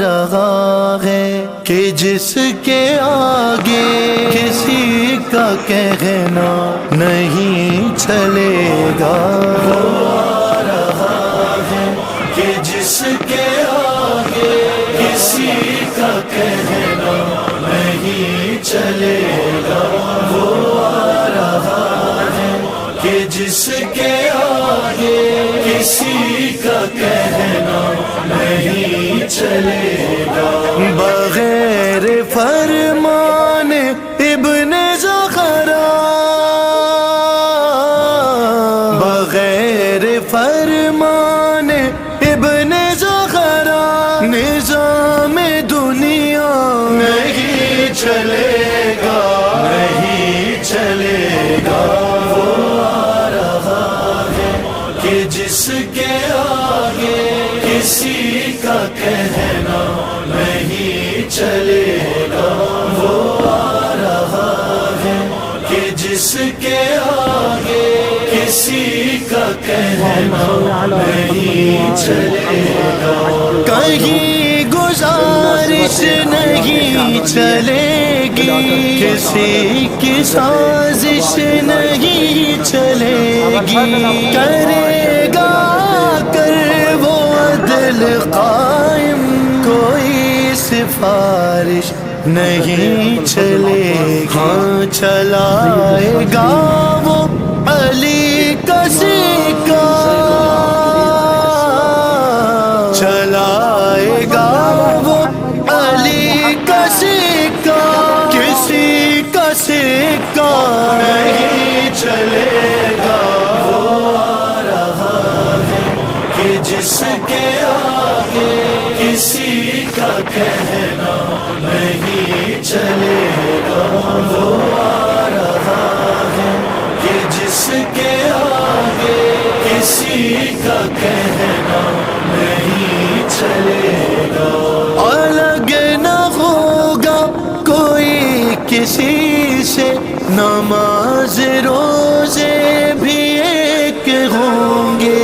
رہا ہے کہ جس کے آگے کسی کا کہنا نہیں چلے گا، آ رہا ہے کہ جس کے آگے کسی کا کہنا نہیں چلے گا، وہ آ رہا ہے کہ جس کے آگے کسی کا کہنا نہیں چلے گا۔ بغیر فرمان ابن زغرا، بغیر فرمان ابن زغرا نظام دنیا نہیں چلے گا، نہیں چلے گا۔ وہ آ رہا ہے کہ جس کے آگے کسی کا کہنا نہیں چلے گا، وہ آ رہا ہے کہ جس کے آگے کسی کا کہنا نہیں چلے گا۔ کہیں گزارش نہیں چلے گی، کسی کی سازش نہیں چلے گی، کرے گا کر وہ عدل قائم، کوئی سفارش نہیں چلے گی۔ ہاں چلائے گا وہ علی کا سکہ، چلائے گا وہ علی کا سکہ، کسی کا سکہ نہیں چلے گا۔ وہ آ رہا ہے کہ جس کے آگے کسی کا کہنا نہیں چلے گا، وہ آ رہا ہے کہ جس کے آگے کسی کا کہنا نہیں چلے گا۔ الگ نہ ہوگا کوئی کسی سے، نماز روزے بھی ایک ہوں گے،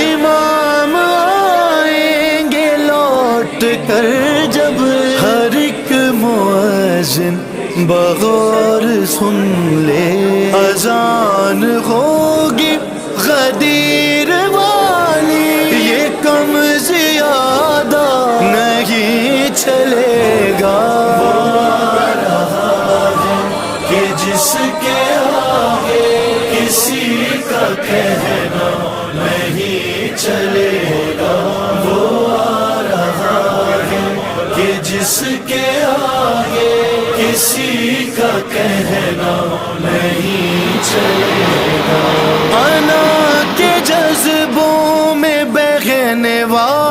امام آئیں گے لوٹ کر جب، ہر ایک مؤذن بغور سن لے، اذان ہوگی غدیر والی، یہ کم زیادہ نہیں چلے گا۔ کہ جس کے آگے کسی کا کہنا نہیں چلے گا، وہ آ رہا ہے کہ جس کے آگے کسی کا کہنا نہیں چلے گا۔ انا کے جذبوں میں بہنے والا